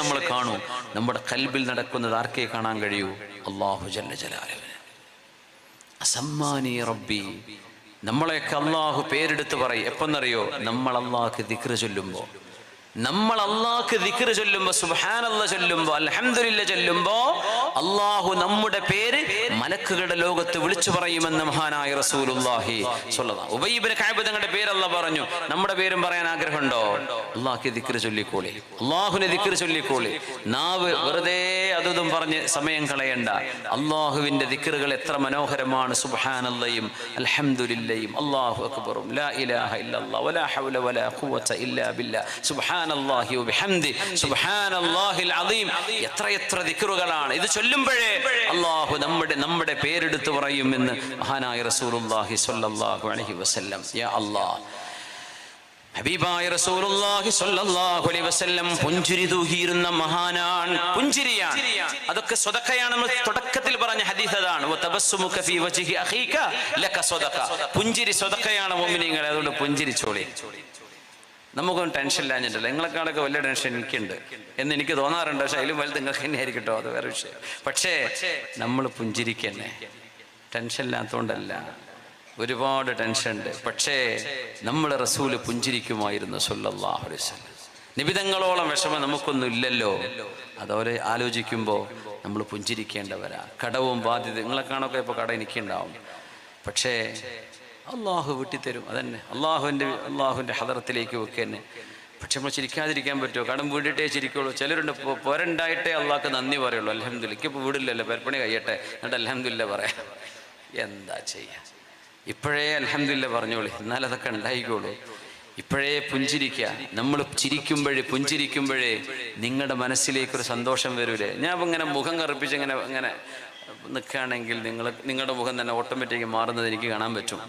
നമ്മൾ കാണൂ. നമ്മുടെ ഖൽബിൽ നടക്കുന്നത് ആർക്കേ കാണാൻ കഴിയൂ? അല്ലാഹു ജല്ല ജലാലുഹു. അസമ്മാനി റബ്ബി. നമ്മളെയൊക്കെ അള്ളാഹു പേരെടുത്ത് പറയും. എപ്പെന്നറിയോ? നമ്മൾ അള്ളാഹ്ക്ക് ദിക്ർ ചൊല്ലുമ്പോ, നമ്മൾ അള്ളാഹ്ക്ക് ദിക്ർ ചൊല്ലുമ്പോ, സുബ്ഹാനല്ലാഹ് ചൊല്ലുമ്പോ, അൽഹംദുലില്ലാഹ് ചൊല്ലുമ്പോ അള്ളാഹു നമ്മുടെ പേര് മലക്കുകളുടെ ലോകത്ത് വിളിച്ചു പറയുമെന്ന് മഹാനായ റസൂലുള്ളാഹി സ്വല്ലല്ലാഹു. ഉബൈ ഇബ്നു കഅബ് തങ്ങളുടെ പേര് അല്ലാഹ് പറഞ്ഞു. നമ്മുടെ പേരും പറയാൻ ആഗ്രഹമുണ്ടോ? അള്ളാഹ്ക്ക് ദിക്ർ ചൊല്ലിക്കോളി, അള്ളാഹുവിനെ ദിക്ർ ചൊല്ലിക്കോളി. നാവ് വെറുതെ അതും പറഞ്ഞ് സമയം കളയണ്ട. അള്ളാഹുവിന്റെ ദിക്റുകൾ എത്ര മനോഹരമാണ്. സുബ്ഹാനല്ലാഹയും അൽഹംദുലില്ലാഹയും അല്ലാഹു അക്ബറും ലാ ഇലാഹ ഇല്ലല്ലാഹ് വലാ ഹൗല വലാ ഖുവത ഇല്ലാ ബില്ലാഹ് സുബ്ഹാനല്ലാഹി വബിഹംദി സുബ്ഹാനല്ലാഹിൽ അദീം. എത്ര ദിക്റുകളാണ്. ഇത് ചൊല്ലുമ്പോഴേ അല്ലാഹു നമ്മുടെ പേരെടുത്ത് പറയുമെന്ന് മഹാനായ റസൂലുള്ളാഹി സ്വല്ലല്ലാഹു അലൈഹി വസല്ലം. യാ അല്ലാഹ്, ഹബീബായ റസൂലുള്ളാഹി സ്വല്ലല്ലാഹു അലൈഹി വസല്ലം പുഞ്ചിരി തൂകിയിരുന്ന മഹാനാണ്. പുഞ്ചിരിയാണ്, അതൊക്കെ സ്വതക്കയാണ്. നമ്മൾ തുടക്കത്തിൽ പറഞ്ഞ ഹദീസ് അതാണ്. വതബസ്സുമുക ഫീ വജ്ഹി അഖീക ലക സ്വതക. പുഞ്ചിരി സ്വതക്കയാണ് മുഅ്മിനീങ്ങളെ. അതുകൊണ്ട് പുഞ്ചിരിച്ചോളി. നമുക്കൊന്നും ടെൻഷൻ ഇല്ലാഞ്ഞിട്ടില്ല. നിങ്ങളെക്കാളൊക്കെ വലിയ ടെൻഷൻ എനിക്കുണ്ട് എന്ന് എനിക്ക് തോന്നാറുണ്ട്. പക്ഷെ അതിലും വലുത് നിങ്ങൾക്ക് തന്നെ ആയിരിക്കട്ടോ, അത് വേറെ വിഷയം. പക്ഷേ നമ്മൾ പുഞ്ചിരിക്കന്നെ. ടെൻഷൻ ഇല്ലാത്തതുകൊണ്ടല്ല, ഒരുപാട് ടെൻഷൻ ഉണ്ട്. പക്ഷേ നമ്മുടെ റസൂല് പുഞ്ചിരിക്കുമായിരുന്നു സ്വല്ലല്ലാഹു അലൈഹി വസല്ലം. നിബിധങ്ങളോളം വിഷമം നമുക്കൊന്നും ഇല്ലല്ലോ. അതവരെ ആലോചിക്കുമ്പോൾ നമ്മൾ പുഞ്ചിരിക്കേണ്ടവരാ. കടവും ബാധ്യത നിങ്ങളെക്കാണൊക്കെ ഇപ്പോൾ കട എനിക്കുണ്ടാവും. പക്ഷേ അള്ളാഹു വീട്ടിത്തരും. അതന്നെ അള്ളാഹുവിൻ്റെ ഹദറത്തിലേക്ക് വെക്കുക തന്നെ. പക്ഷെ നമ്മൾ ചിരിക്കാതിരിക്കാൻ പറ്റുമോ? കടം വീടിട്ടേ ചിരിക്കുള്ളൂ. ചിലരുണ്ട് പോരണ്ടായിട്ടേ അള്ളാഹ്ക്ക് നന്ദി പറയുള്ളൂ. അൽഹംദുലില്ലാഹ്, എനിക്കിപ്പോൾ വീടില്ലല്ലോ, പെരപ്പണി കഴിയട്ടെ എന്നിട്ട് അൽഹംദുലില്ലാഹ് പറയാം. എന്താ ചെയ്യുക? ഇപ്പോഴേ അൽഹംദുലില്ലാഹ് പറഞ്ഞോളൂ, എന്നാലതൊക്കെ ഉണ്ടായിക്കോളൂ. ഇപ്പോഴേ പുഞ്ചിരിക്കുക. നമ്മൾ പുഞ്ചിരിക്കുമ്പോഴേ നിങ്ങളുടെ മനസ്സിലേക്കൊരു സന്തോഷം വരൂലേ? ഞാൻ ഇങ്ങനെ മുഖം കറുപ്പിച്ച് ഇങ്ങനെ നിൽക്കുകയാണെങ്കിൽ നിങ്ങളുടെ മുഖം തന്നെ ഓട്ടോമാറ്റിക് മാറുന്നത് എനിക്ക് കാണാൻ പറ്റും.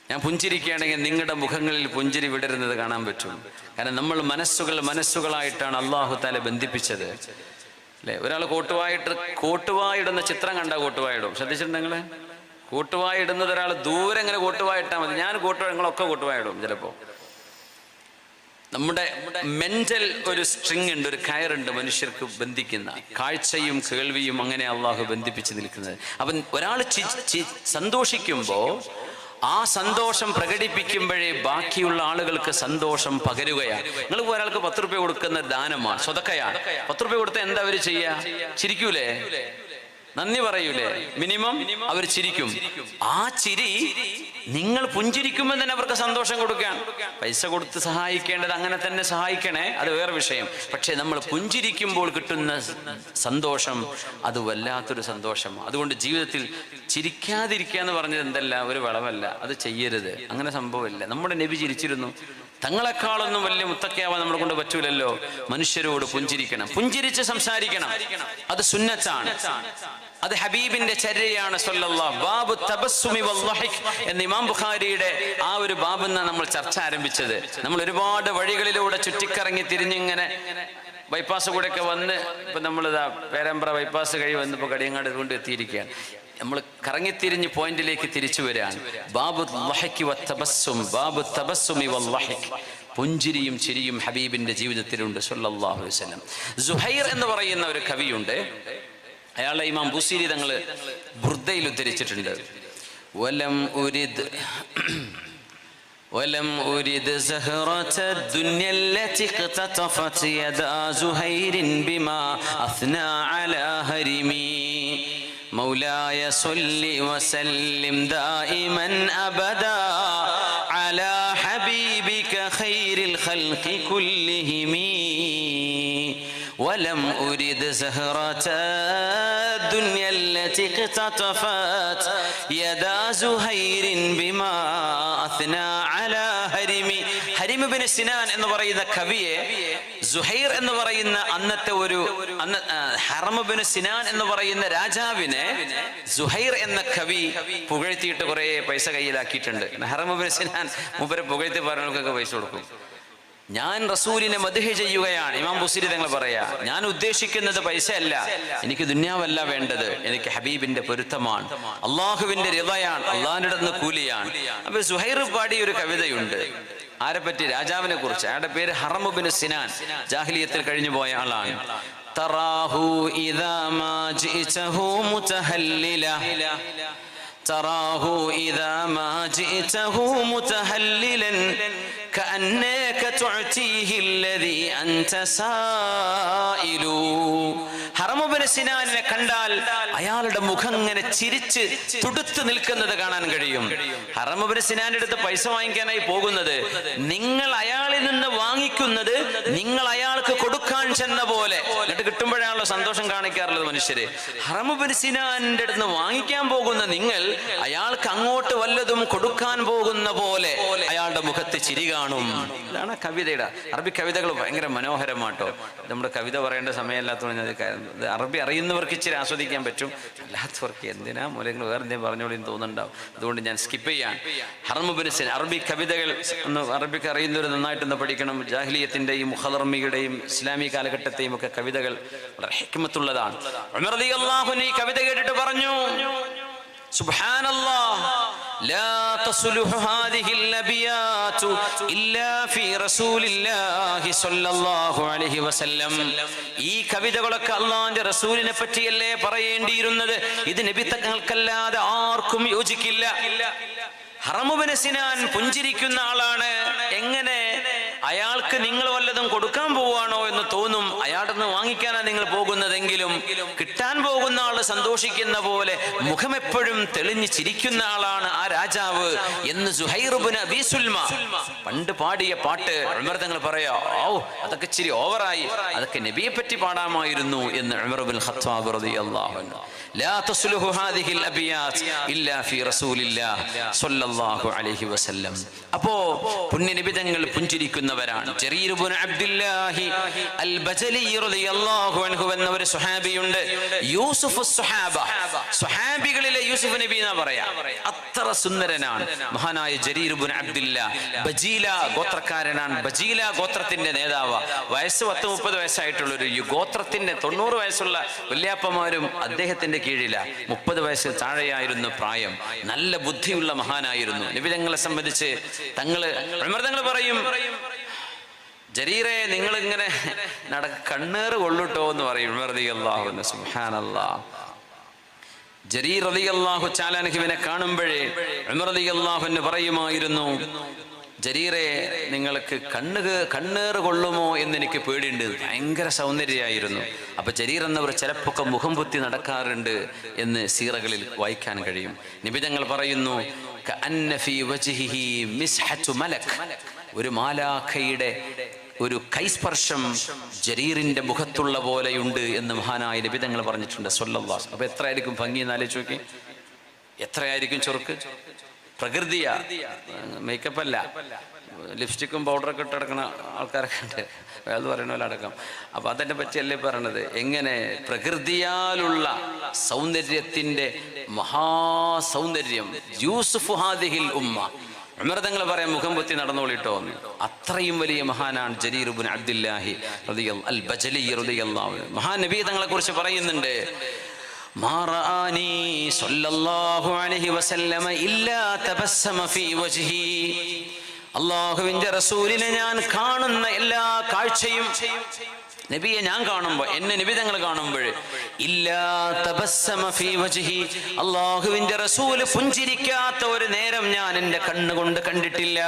ഞാൻ പുഞ്ചിരിക്കുകയാണെങ്കിൽ നിങ്ങളുടെ മുഖങ്ങളിൽ പുഞ്ചിരി വിടരുന്നത് കാണാൻ പറ്റും. കാരണം നമ്മൾ മനസ്സുകളായിട്ടാണ് അല്ലാഹു തആല ബന്ധിപ്പിച്ചത്, അല്ലേ? ഒരാൾ കോട്ടുവായിടുന്ന ചിത്രം കണ്ടാൽ കോട്ടുവായിടും. ശ്രദ്ധിച്ചിട്ടുണ്ടെങ്കിൽ കോട്ടുവായിടുന്നത് ഒരാൾ ദൂരെ ഇങ്ങനെ കോട്ടുവായിട്ടാൽ മതി. ഞാൻ നിങ്ങളൊക്കെ കോട്ടുവായിടും. ചിലപ്പോൾ നമ്മുടെ മെന്റൽ ഒരു സ്ട്രിങ് ഉണ്ട്, ഒരു കയറുണ്ട് മനുഷ്യർക്ക് ബന്ധിക്കുന്ന. കാഴ്ചയും കേൾവിയും അങ്ങനെ അള്ളാഹു ബന്ധിപ്പിച്ച് നിൽക്കുന്നത്. അപ്പം ഒരാൾ സന്തോഷിക്കുമ്പോൾ ആ സന്തോഷം പ്രകടിപ്പിക്കുമ്പോഴേ ബാക്കിയുള്ള ആളുകൾക്ക് സന്തോഷം പകരുകയാണ്. നിങ്ങൾ ഒരാൾക്ക് 10 രൂപ കൊടുക്കുന്ന ദാനമാണ്, സ്വതക്കയാണ്. 10 രൂപ കൊടുത്താൽ എന്താ അവർ ചെയ്യുക? ചിരിക്കൂലേ? നന്ദി പറയൂലേ? മിനിമം അവർ ചിരിക്കും. ആ ചിരി നിങ്ങൾ പുഞ്ചിരിക്കുമ്പോൾ തന്നെ അവർക്ക് സന്തോഷം കൊടുക്കാൻ. പൈസ കൊടുത്ത് സഹായിക്കേണ്ടത് അങ്ങനെ തന്നെ സഹായിക്കണേ, അത് വേറെ വിഷയം. പക്ഷെ നമ്മൾ പുഞ്ചിരിക്കുമ്പോൾ കിട്ടുന്ന സന്തോഷം അത് വല്ലാത്തൊരു സന്തോഷമാണ്. അതുകൊണ്ട് ജീവിതത്തിൽ ചിരിക്കാതിരിക്കുക എന്ന് പറഞ്ഞത് എന്തല്ല, ഒരു വളവല്ല. അത് ചെയ്യരുത്, അങ്ങനെ സംഭവമില്ല. നമ്മുടെ നബി ചിരിച്ചിരുന്നു. തങ്ങളെക്കാളൊന്നും വലിയ മുത്തക്കയാവാൻ നമ്മളെ കൊണ്ട് പറ്റൂലല്ലോ. മനുഷ്യരോട് പുഞ്ചിരിക്കണം, പുഞ്ചിരിച്ച് സംസാരിക്കണം. അത് സുന്നത്താണ്, അത് ഹബീബിന്റെ ചര്യയാണ് സ്വല്ലല്ലാഹു. ബാബു തബസ്സുമി വദ്ദഹിക് എന്ന ഇമാം ബുഖാരിയുടെ ആ ഒരു ബാബെന്ന നമ്മൾ ചർച്ച ആരംഭിച്ചത്. നമ്മൾ ഒരുപാട് വഴികളിലൂടെ ചുറ്റിക്കറങ്ങി തിരിഞ്ഞിങ്ങനെ ബൈപ്പാസ് കൂടെ ഒക്കെ വന്ന് ഇപ്പൊ നമ്മളിതാ പേരമ്പ്ര ബൈപ്പാസ് കഴി വന്നിപ്പോ കടിയങ്ങാട് കൊണ്ട് എത്തിയിരിക്കുകയാണ്. നമ്മൾ കറങ്ങിത്തിരിഞ്ഞ് പോയിന്റിലേക്ക് തിരിച്ചു വരികയാണ്. ബാബു ളഹ്കി വത്തബസ്സും, ബാബു തബസ്സുമി വദ്ദഹിക്. പുഞ്ചിരിയും ചിരിയും ഹബീബിന്റെ ജീവിതത്തിലുണ്ട് സ്വല്ലല്ലാഹു അലൈഹി വസല്ലം. സുഹൈർ എന്ന് പറയുന്ന ഒരു കവിയുണ്ട്. അയാളെ ഇമാം ബുസീരി തങ്ങൾ ബുർദയിൽ ഉദ്ധരിച്ചിട്ടുണ്ട്. ولم أرد زهرة الدنيا التي اقتطفت يدا زهير بما أثنى على هرمي مولاي صل وسلم دائما أبدا على حبيبك خير الخلق كلهم ولم أرد زهرة الدنيا التي اقتطفت يدا زهير بما أثنى على هرمي. ഹരിം ഇബ്നു സിനാൻ എന്ന് പറയുന്ന കവിയെ സുഹൈർ എന്ന് പറയുന്ന അന്നത്തെ ഹറം ഇബ്നു സിനാൻ എന്ന് പറയുന്ന രാജാവിനെ സുഹൈർ എന്ന കവി പുകഴ്ത്തിയിട്ട് കുറെ പൈസ കയ്യിലാക്കിയിട്ടുണ്ട്. ഹറം ഇബ്നു സിനാൻ മൂപ്പരെ പുകഴ്ത്തി പറഞ്ഞവർക്കൊക്കെ പൈസ കൊടുക്കും. ഞാൻ റസൂലിനെ മദ്ഹ് ചെയ്യുകയാണ്. ഇമാം ബുസീരി തങ്ങൾ പറയാ, ഞാൻ ഉദ്ദേശിക്കുന്നത് പൈസ അല്ല, എനിക്ക് ദുന്യാവല്ല വേണ്ടത്, എനിക്ക് ഹബീബിന്റെ പൊരുത്തമാണ്, അള്ളാഹുവിന്റെ റിളയാണ്, അള്ളാഹിന്റെ അടുത്ത് കൂലിയാണ്. അപ്പൊ സുഹൈർ പാടിയ ഒരു കവിതയുണ്ട്. ആരെപ്പറ്റി? രാജാവിനെ കുറിച്ച്. അയാളുടെ പേര് ഹറം ഇബ്നു സിനാൻ, ജാഹിലിയത്തിൽ കഴിഞ്ഞു പോയ ആളാണ്. തറാഹു ഇദാ മാ ജിഅതഹു മുതഹല്ലില തറാഹു ഇദാ മാ ജിഅതഹു മുതഹല്ലിലൻ കഅന്നക തുഅതീഹി അല്ലദീ അൻത സായിലു. ഹറം ഇബ്നു സിനാനിനെ കണ്ടാൽ അയാളുടെ മുഖം ഇങ്ങനെ ചിരിച്ച് തുടുത്ത് നിൽക്കുന്നത് കാണാൻ കഴിയും. ഹറം ഇബ്നു സിനാന്റെ അടുത്ത് പൈസ വാങ്ങിക്കാനായി പോകുന്നത്, നിങ്ങൾ അയാളിൽ നിന്ന് വാങ്ങിക്കുന്നത് നിങ്ങൾ അയാൾക്ക് കൊടുക്കാൻ ചെന്ന പോലെ, എന്നിട്ട് കിട്ടുമ്പോഴാണല്ലോ സന്തോഷം കാണിക്കാറുള്ളത് മനുഷ്യര്. ഹറം ഇബ്നു സിനാന്റെ അടുത്ത് വാങ്ങിക്കാൻ പോകുന്ന നിങ്ങൾ അയാൾക്ക് അങ്ങോട്ട് വല്ലതും കൊടുക്കാൻ പോകുന്ന പോലെ അയാളുടെ മുഖത്ത് ചിരി കാണും. ഇതാണ് കവിതയുടെ. അറബി കവിതകൾ ഭയങ്കര മനോഹരമാട്ടോ. നമ്മുടെ കവിത പറയേണ്ട സമയമല്ലാത്തതുകൊണ്ട് അറബി അറിയുന്നവർക്ക് ഇച്ചിരി ആസ്വദിക്കാൻ പറ്റും, അല്ലാത്തവർക്ക് എന്തിനാ മൂലങ്ങൾ വേറെ എന്തെങ്കിലും പറഞ്ഞോളി തോന്നുന്നുണ്ടാവും. അതുകൊണ്ട് ഞാൻ സ്കിപ്പ് ചെയ്യാൻ. ഹറം ഇബ്നു സിനാൻ അറബി കവിതകൾ ഒന്ന് അറബിക്ക് അറിയുന്നവർ നന്നായിട്ടൊന്ന് പഠിക്കണം. ജാഹിലിയത്തിന്റെയും മുഖദർമിയുടെയും ഇസ്ലാമി കാലഘട്ടത്തെയും ഒക്കെ കവിതകൾ വളരെ ഹിക്മത്തുള്ളതാണ്. ഉമർ റളിയല്ലാഹു അൻഹു ഈ കവിത കേട്ടിട്ട് പറഞ്ഞു, സുബ്ഹാനല്ലാഹ് ലാ തസ്ലുഹു ഹാദിഹിൽ അബിയാതു ഇല്ലാ ഫീ റസൂലില്ലാഹി സ്വല്ലല്ലാഹു അലൈഹി വസല്ലം. ഈ കവിതകളൊക്കെ അല്ലാഹുവിന്റെ റസൂലിനെ പറ്റിയല്ലേ പറയേണ്ടിയിരുന്നത്, ഇത് നബി തങ്ങൾക്കല്ലാതെ ആർക്കും യോജിക്കില്ല. ഹറം ഇബ്നു സിനാൻ പുഞ്ചിരിക്കുന്ന ആളാണ്. എങ്ങനെ അയാൾക്ക് നിങ്ങൾ വല്ലതും കൊടുക്കാൻ പോവാണോ എന്ന് തോന്നും. അയാളുടെ നിന്ന് വാങ്ങിക്കാനാണ് നിങ്ങൾ പോകുന്നതെങ്കിലും കിട്ടാൻ പോകുന്ന ആള് സന്തോഷിക്കുന്ന പോലെ മുഖം എപ്പോഴും തെളിഞ്ഞ് ചിരിക്കുന്ന ആളാണ് ആ രാജാവ് എന്ന് സുഹൈർ ഇബ്നു അബീ സുൽമ പണ്ട് പാടിയ പാട്ട് ഉമർ തങ്ങൾ പറയാ, ഓ അതൊക്കെ ഇച്ചിരി ഓവറായി, അതൊക്കെ നബിയെ പറ്റി പാടാമായിരുന്നു എന്ന് ഉമർ ഇബ്നുൽ ഖത്താബ് റളിയല്ലാഹു അൻഹു. ലാ തസ്ലുഹു ഹാദിഹിൽ അബിയാത് ഇല്ലാ ഫീ റസൂലില്ലാഹി സ്വല്ലല്ലാഹു അലൈഹി വസല്ലം. അപ്പോ പുണ്യ നബി തങ്ങൾ പുഞ്ചിരിക്കുന്നവരാണ്. ജരീർ ഇബ്നു അബ്ദുല്ലാഹി അൽ ബജലി റളിയല്ലാഹു അൻഹു എന്ന ഒരു സ്വഹാബിയുണ്ട്. യൂസുഫ് സ്വഹാബ, സ്വഹാബികളിലെ യൂസുഫ് നബി എന്നാ പറയാ. അത്ര സുന്ദരനാണ് മഹാനായ ജരീർ ഇബ്നു അബ്ദുല്ലാ. ബജീല ഗോത്രക്കാരനാണ്. ബജീല ഗോത്രത്തിന്റെ നേതാവ്. വയസ്സ് 10-30 വയസ്സായിട്ടുള്ള ഒരു ഗോത്രത്തിന്റെ 90 വയസ്സുള്ള വല്യാപ്പമാരും അദ്ദേഹത്തിന്റെ കീഴില. 30 വയസ്സിൽ താഴെയായിരുന്നു പ്രായം. നല്ല ബുദ്ധിയുള്ള മഹാനായിരുന്നു. നബി തങ്ങളെ സംബന്ധിച്ച് ഉമർ തങ്ങൾ പറയും, ജരീറെ നിങ്ങൾ ഇങ്ങനെ കണ്ണേറ് കൊള്ളുട്ടോ എന്ന് പറയും ഉമർ റളിയല്ലാഹു അൻഹു. സുബ്ഹാനല്ലാഹ്. ജരീർ റളിയല്ലാഹു തആല അൻഹുവിനെ കാണുമ്പോഴേ ഉമർ റളിയല്ലാഹു അൻഹു പറയുമായിരുന്നു, ജരീറെ നിങ്ങൾക്ക് കണ്ണേറ് കൊള്ളുമോ എന്ന് എനിക്ക് പേടിയുണ്ട്. ഭയങ്കര സൗന്ദര്യമായിരുന്നു. അപ്പൊ ജരീർ എന്നവർ ചിലപ്പൊക്കെ മുഖം പൊത്തി നടക്കാറുണ്ട് എന്ന് സീറകളിൽ വായിക്കാൻ കഴിയും. നബി തങ്ങൾ പറയുന്നു, കഅന്ന ഫീ വജ്ഹിഹി മിസ്ഹതു മലക്, ഒരു മാലാഖയുടെ ഒരു കൈസ്പർശം ജരീറിന്റെ മുഖത്തുള്ള പോലെയുണ്ട് എന്ന് മഹാനായ നബി തങ്ങൾ പറഞ്ഞിട്ടുണ്ട് സ്വല്ലല്ലാഹു അലൈഹി വസല്ലം. അപ്പൊ എത്രയായിരിക്കും ഭംഗി എന്ന് ആലോചിച്ച് നോക്കി, എത്രയായിരിക്കും ചൊറുക്ക്. പ്രകൃതിയാ, മേക്കപ്പ് അല്ല. ലിപ്സ്റ്റിക്കും പൗഡറൊക്കെ ഇട്ട് നടക്കുന്ന ആൾക്കാരൊക്കെ ഉണ്ട്, അത് പറയണ പോലെ അടക്കം. അപ്പൊ അതിനെ പറ്റിയല്ലേ പറയണത്. എങ്ങനെ പ്രകൃതിയാലുള്ള സൗന്ദര്യത്തിന്റെ മഹാസൗന്ദര്യം. യൂസുഫ് ഹാദിഹിൽ ഉമ്മ. ഉമർ തങ്ങൾ പറയാം, മുഖം പൊത്തി നടന്നോളിട്ടോ എന്ന്. അത്രയും വലിയ മഹാനാണ് ജരീർ ഇബ്നു അബ്ദുല്ലാഹി അൽ ബജലി റളിയല്ലാഹു അൻഹു. മഹാൻ നബി തങ്ങളെ കുറിച്ച് പറയുന്നുണ്ട്, മാ റആനി സ്വല്ലല്ലാഹു അലൈഹി വസല്ലമ ഇല്ലാ തബസ്സമ ഫീ വജ്ഹി. അല്ലാഹുവിന്റെ റസൂലിനെ ഞാൻ കാണുന്ന എല്ലാ കാഴ്ചയും, നബിയെ ഞാൻ കാണുമ്പോൾ, എന്നെ നബി തങ്ങൾ കാണുമ്പോൾ, ഇല്ലാ തബസ്സമ ഫീ വജ്ഹി, അല്ലാഹുവിന്റെ റസൂൽ പുഞ്ചിരിക്കാത്ത ഒരു നേരം ഞാൻ എൻ്റെ കണ്ണുകൊണ്ട് കണ്ടിട്ടില്ല.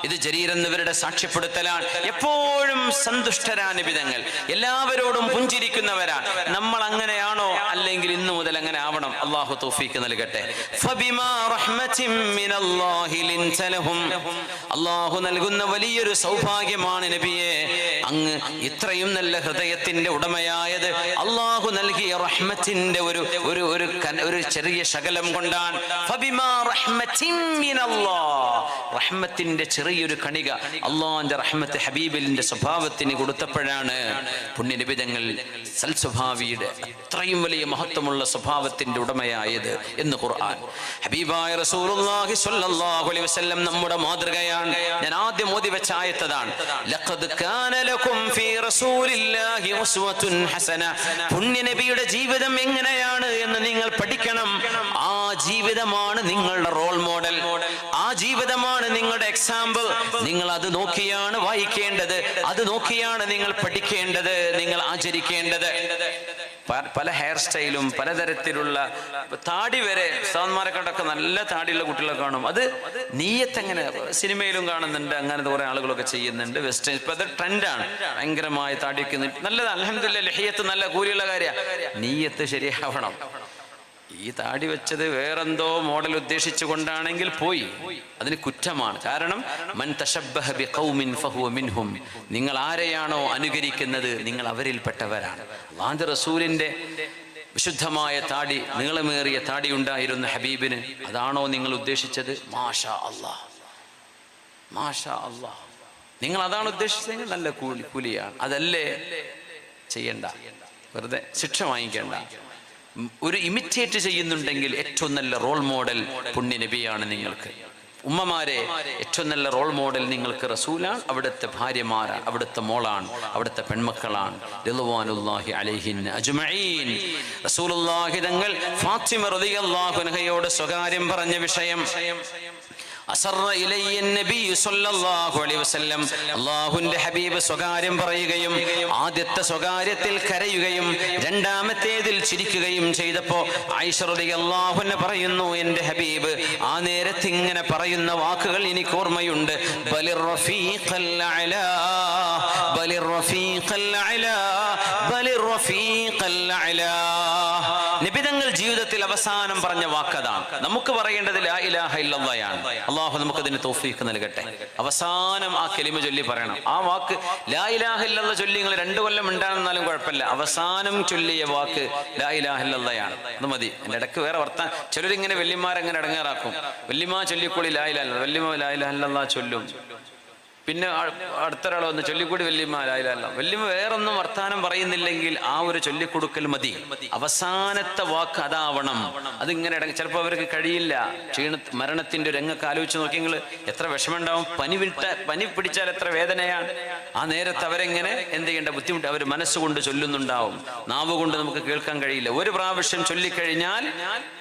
ഇത് ജരീർ എന്നിവരുടെ സാക്ഷ്യപ്പെടുത്തലാണ്. എപ്പോഴും സന്തുഷ്ടരാണ് നബി തങ്ങൾ, എല്ലാവരോടും പുഞ്ചിരിക്കുന്നവരാണ്. നമ്മൾ അങ്ങനെയാണോ? അല്ലെങ്കിൽ ഇന്നു മുതൽ അങ്ങനെ ആവണം. അല്ലാഹു തൗഫീഖ് നൽകട്ടെ. ഫബിമാ റഹ്മത്തിൻ മിനല്ലാഹി ലിൻത ലഹും. അല്ലാഹു നൽകുന്ന വലിയൊരു സൗഭാഗ്യമാണ് നബിയെ, അങ്ങ് ഇത്രയും നല്ല ഹൃദയത്തിന്റെ ഉടമയായത് അല്ലാഹു നൽകിയ റഹ്മത്തിന്റെ ഒരു ചെറിയ ശകലം കൊണ്ടാണ്. ഫബിമാ റഹ്മത്തിൻ മിനല്ലാഹ്, റഹ്മത്തിന്റെ ചെറിയൊരു കണിക അല്ലാഹുവിന്റെ റഹ്മത്ത് ഹബീബിന്റെ സ്വഭാവത്തിന് കൊടുത്തപ്പോഴാണ് പുണ്യ നബി തങ്ങൾ സൽസ്വഭാവിയുടെ അത്രയും വലിയ മഹത്വമുള്ള സ്വഭാവത്തിന്റെ ഉടമയായത് എന്ന് ഖുർആൻ. ഹബീബായ റസൂലുള്ളാഹി സ്വല്ലല്ലാഹു അലൈഹി വസല്ലം നമ്മുടെ മാതൃകയാണ്. ഞാൻ ആദ്യം ഓതി വെച്ച ആയത്തതാണ്, ലഖദ് കാന ലക്കും ഫീ റസൂലില്ലാഹി ഉസ്വത്തുൻ ഹസന. പുണ്യ നബിയുടെ ജീവിതം എങ്ങനെയാണ് എന്ന് നിങ്ങൾ പഠിക്കണം. ആ ജീവിതമാണ് നിങ്ങളുടെ റോൾ മോഡൽ, ആ ജീവിതമാണ് നിങ്ങളുടെ എക്സാമ്പിൾ. നിങ്ങൾ അത് നോക്കിയാണ് വായിക്കേണ്ടത്, അത് നോക്കിയാണ് നിങ്ങൾ പഠിക്കേണ്ടത്, നിങ്ങൾ ആചരിക്കേണ്ടത്. പല ഹെയർ സ്റ്റൈലും പലതരത്തിലുള്ള താടി വരെ ഉസ്താദന്മാരെ കണ്ടൊക്കെ നല്ല താടിയുള്ള കുട്ടികളെ കാണും. അത് നീയത്ത് എങ്ങനെ സിനിമയിലും കാണുന്നുണ്ട്, അങ്ങനത്തെ കുറെ ആളുകളൊക്കെ ചെയ്യുന്നുണ്ട്. വെസ്റ്റേൺ ഇപ്പൊ അത് ട്രെൻഡാണ്. ഭയങ്കരമായ താടിയൊക്കെ നല്ലത്. അൽഹംദുലില്ലാഹ് ലഹിയത്ത് നല്ല കൂലിയുള്ള കാര്യമാണ്. നീയത്ത് ശരിയാവണം. ഈ താടി വെച്ചത് വേറെന്തോ മോഡൽ ഉദ്ദേശിച്ചു കൊണ്ടാണെങ്കിൽ പോയി, അതിന് കുറ്റമാണ്. കാരണം മൻ തശബ്ബഹ ബിഖൗമിൻ ഫഹുവ മിൻഹും. നിങ്ങൾ ആരെയാണോ അനുകരിക്കുന്നത് നിങ്ങൾ അവരിൽപ്പെട്ടവരാണ്. അല്ലാഹുവിന്റെ റസൂലിന്റെ വിശുദ്ധമായ താടി, നീളമേറിയ താടി ഉണ്ടായിരുന്ന ഹബീബിന് അതാണോ നിങ്ങൾ ഉദ്ദേശിച്ചത്? മാഷാ അല്ലാഹ്, മാഷാ അല്ലാഹ്. നിങ്ങൾ അതാണ് ഉദ്ദേശിച്ചതെങ്കിൽ നല്ല കൂലിയാണ്. അതല്ലേ ചെയ്യണ്ട, വെറുതെ ശിക്ഷ വാങ്ങിക്കേണ്ട. ഒരു ഇമിറ്റേറ്റ് ചെയ്യുന്നുണ്ടെങ്കിൽ ഏറ്റവും നല്ല റോൾ മോഡൽ പുണ്യ നബിയാണ് നിങ്ങൾക്ക്. ഉമ്മമാരെ, ഏറ്റവും നല്ല റോൾ മോഡൽ നിങ്ങൾക്ക് റസൂലാണ്, അവിടുത്തെ ഭാര്യമാരാണ്, അവിടുത്തെ മോളാണ്, അവിടുത്തെ പെൺമക്കളാണ്. റിദ്വാനുല്ലാഹി അലൈഹിൻ അജ്മഈൻ. റസൂലുള്ളാഹി തങ്ങൾ ഫാത്തിമ റളിയല്ലാഹു അൻഹയോട് സ്വകാര്യം പറഞ്ഞ വിഷയം, അസറ ഇലയ്യ നബി സല്ലല്ലാഹു അലൈഹി വസല്ലം, അല്ലാഹുവിന്റെ ഹബീബ് സ്വകാര്യം പറയുകയും ആദ്യത്തെ സ്വകാര്യത്തിൽ കരയുകയും രണ്ടാമത്തേതിൽ ചിരിക്കുകയും ചെയ്തപ്പോ ആയിഷ റളിയല്ലാഹു അൻഹ പറയുന്നു, എന്റെ ഹബീബ് ആ നേരത്തെ ഇങ്ങനെ പറയുന്ന വാക്കുകൾ എനിക്ക് ഓർമ്മയുണ്ട്. ബലിർ റഫീഖൽ അലാ, ബലിർ റഫീഖൽ അലാ, ബലിർ റഫീഖൽ അലാ. നബി തങ്ങൾ ജീവിതത്തിൽ അവസാനം പറഞ്ഞ വാക്കതാണ്. നമുക്ക് പറയേണ്ടത് ലാ ഇലാഹ ഇല്ലല്ലാഹയാണ്. അല്ലാഹു നമുക്ക് അതിന് തൗഫീഖ് നൽകട്ടെ. അവസാനം ആ കലിമ ചൊല്ലി പറയണം. ആ വാക്ക് ലാ ഇലാഹ ഇല്ലല്ലാഹ് ചൊല്ലി നിങ്ങൾ 2 കൊല്ലം ഉണ്ടാകുന്നാലും കുഴപ്പമില്ല. അവസാനം ചൊല്ലിയ വാക്ക് ലാ ഇലാഹ ഇല്ലല്ലാഹയാണ്. അത് മതി. എൻ്റെ ഇടയ്ക്ക് വേറെ വർത്താനം ചിലരിങ്ങനെ വല്യമാരെങ്ങനെ ഇടങ്ങേറാക്കും. വല്യമ്മ ചൊല്ലിക്കൂടി ലാ ഇലാഹ ഇല്ലല്ലാഹ്, വല്യമ്മ ലാ ഇലാഹ ഇല്ലല്ലാഹ് ചൊല്ലും, പിന്നെ അടുത്തൊരാൾ വന്ന് ചൊല്ലിക്കൂടി വല്യമ്മ ലാ ഇലാഹ ഇല്ലല്ലാഹ്. വല്യമ്മ വേറൊന്നും വർത്താനം പറയുന്നില്ലെങ്കിൽ ആ ഒരു ചൊല്ലിക്കൊടുക്കൽ മതി. അവസാനത്തെ വാക്ക് അതാവണം. അതിങ്ങനെ ചിലപ്പോൾ അവർക്ക് കഴിയില്ല. മരണത്തിന്റെ രംഗൊക്കെ ആലോചിച്ച് നോക്കി നിങ്ങൾ, എത്ര വിഷമം ഉണ്ടാവും. പനി പിടിച്ചാൽ എത്ര വേദനയാണ്. ആ നേരത്ത് അവരെങ്ങനെ എന്ത് ചെയ്യേണ്ട ബുദ്ധിമുട്ട് അവർ മനസ്സുകൊണ്ട് ചൊല്ലുന്നുണ്ടാവും. നാവ് കൊണ്ട് നമുക്ക് കേൾക്കാൻ കഴിയില്ല. ഒരു പ്രാവശ്യം ചൊല്ലിക്കഴിഞ്ഞാൽ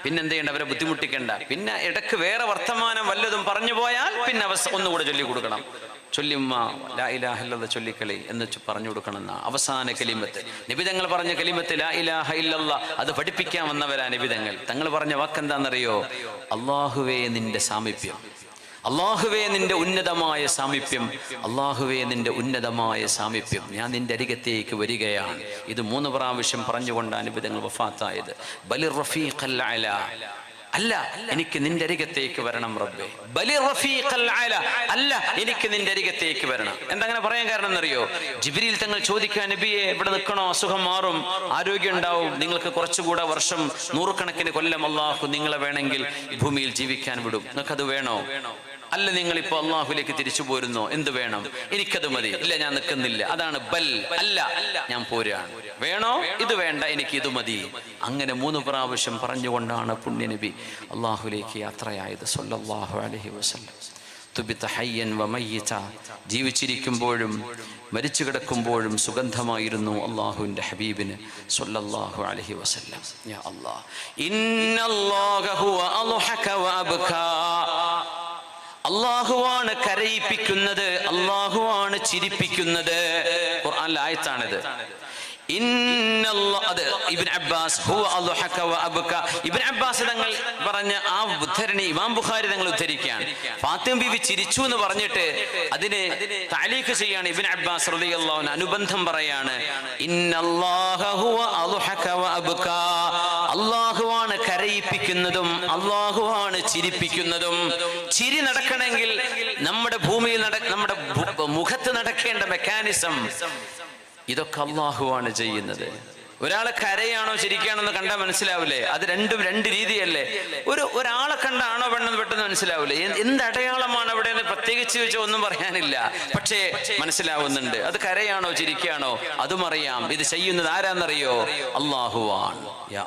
പിന്നെ എന്ത് ചെയ്യേണ്ട, അവരെ ബുദ്ധിമുട്ടിക്കേണ്ട. പിന്നെ ഇടയ്ക്ക് വേറെ വർത്തമാനം വല്ലതും പറഞ്ഞു പോയാൽ പിന്നെ ഒന്നുകൂടെ ചൊല്ലി കൊടുക്കണം. ചൊല്ലിമ്മ ലാ ഇലാഹ ഇല്ലല്ലാഹ് ചൊല്ലിക്കളി എന്ന് പറഞ്ഞു കൊടുക്കണം. അവസാന കലിമത്ത് നബിതങ്ങൾ പറഞ്ഞ കലിമത്ത് ലാ ഇലാഹ ഇല്ലല്ലാഹ്, അത് പഠിപ്പിക്കാൻ വന്നവരാ നബിതങ്ങൾ. തങ്ങൾ പറഞ്ഞ വാക്കെന്താണെന്നറിയോ? അല്ലാഹുവേ നിന്റെ സാമീപ്യം, അല്ലാഹുവേ നിന്റെ ഉന്നതമായ സാമീപ്യം, അല്ലാഹുവേ നിന്റെ ഉന്നതമായ സാമീപ്യം, ഞാൻ നിന്റെ അരികത്തേക്ക് വരികയാണ്. ഇത് 3 പ്രാവശ്യം പറഞ്ഞുകൊണ്ടാണ് നബിതങ്ങൾ വഫാത്തായത്. ബലിർ റഫീഖൽ അലാ, അല്ല എനിക്ക് നിന്റെ അരികത്തേക്ക് വരണം റബ്ബേ. ബലി റഫീഖൽ അല, അല്ല എനിക്ക് നിന്റെ അരികത്തേക്ക് വരണം. എന്തങ്ങനെ പറയാൻ കാരണം എന്നറിയോ? ജിബ്രീൽ തങ്ങൾ ചോദിക്കാൻ, നബിയെ ഇവിടെ നിൽക്കണോ? അസുഖം മാറും, ആരോഗ്യം ഉണ്ടാവും, നിങ്ങൾക്ക് കുറച്ചുകൂടെ വർഷം 100 കണക്കിന് കൊല്ലം അല്ലാഹു നിങ്ങളെ വേണമെങ്കിൽ ഭൂമിയിൽ ജീവിക്കാൻ വിടും, നിങ്ങൾക്കത് വേണോ? അല്ല നിങ്ങളിപ്പോ അള്ളാഹുലേക്ക് തിരിച്ചു പോരുന്നോ? എന്ത് വേണം? എനിക്കത് മതി. ഇല്ല ഞാൻ നിൽക്കുന്നില്ല. അതാണ് ബൽ, അല്ല ഞാൻ പോരാണ്. വേണോ? ഇത് വേണ്ട, എനിക്ക് ഇത് മതി. അങ്ങനെ 3 പ്രാവശ്യം പറഞ്ഞുകൊണ്ടാണ് പുണ്യനബി അള്ളാഹുലേക്ക് യാത്രയായത് സല്ലല്ലാഹു അലൈഹി വസല്ലം. തുബിത ഹയ്യൻ വമയ്യിത, ജീവിച്ചിരിക്കുമ്പോഴും മരിച്ചു കിടക്കുമ്പോഴും സുഗന്ധമായിരുന്നു അള്ളാഹുവിന്റെ ഹബീബിന് സല്ലല്ലാഹു അലൈഹി വസല്ലം. യാ അല്ലാഹ്, ഇന്നല്ലാഹ ഹുവ അദ്ഹക വഅബ്കാ. അള്ളാഹുവാണ് കരയിപ്പിക്കുന്നത്, അള്ളാഹുവാണ് ചിരിപ്പിക്കുന്നത്. ഖുർആനിലെ ആയത്താണിത്. ഇബ്ൻ അബ്ബാസ് ഇബ്ൻ അബ്ബാസ് തങ്ങൾ പറഞ്ഞ ആ ഉദ്ധരണി ഇമാം ബുഖാരി തങ്ങൾ ഉദ്ധരിക്കുകയാണ്. ഫാത്തിമ ബീവി ചിരിച്ചു എന്ന് പറഞ്ഞിട്ട് അതിന് തഅലീഖ് ചെയ്യാണ് ഇബ്ൻ അബ്ബാസ് റളിയല്ലാഹു അൻഹു, അനുബന്ധം പറയാണ്. ഇന്നല്ലാഹ ഹുവ അദ്ഹക വഅബ്കാ, അള്ളാഹുവാണ് കരയിപ്പിക്കുന്നതും അള്ളാഹുവാണ് ചിരിപ്പിക്കുന്നതും. ചിരി നടക്കണമെങ്കിൽ നമ്മുടെ ഭൂമിയിൽ നമ്മുടെ മുഖത്ത് നടക്കേണ്ട മെക്കാനിസം ഇതൊക്കെ അള്ളാഹുവാണ് ചെയ്യുന്നത്. ഒരാളെ കരയാണോ ചിരിക്കുകയാണോ എന്ന് കണ്ടാൽ മനസ്സിലാവില്ലേ? അത് രണ്ടും 2 രീതിയല്ലേ. ഒരാളെ കണ്ടാണോ പെണ്ണെന്ന് പെട്ടെന്ന് മനസ്സിലാവില്ലേ? എന്ത് അടയാളമാണ് അവിടെ എന്ന് പ്രത്യേകിച്ച് വെച്ചോ ഒന്നും പറയാനില്ല, പക്ഷേ മനസ്സിലാവുന്നുണ്ട്. അത് കരയാണോ ചിരിക്കുകയാണോ അതും അറിയാം. ഇത് ചെയ്യുന്നത് ആരാന്നറിയോ? അള്ളാഹുവാണ്. യാ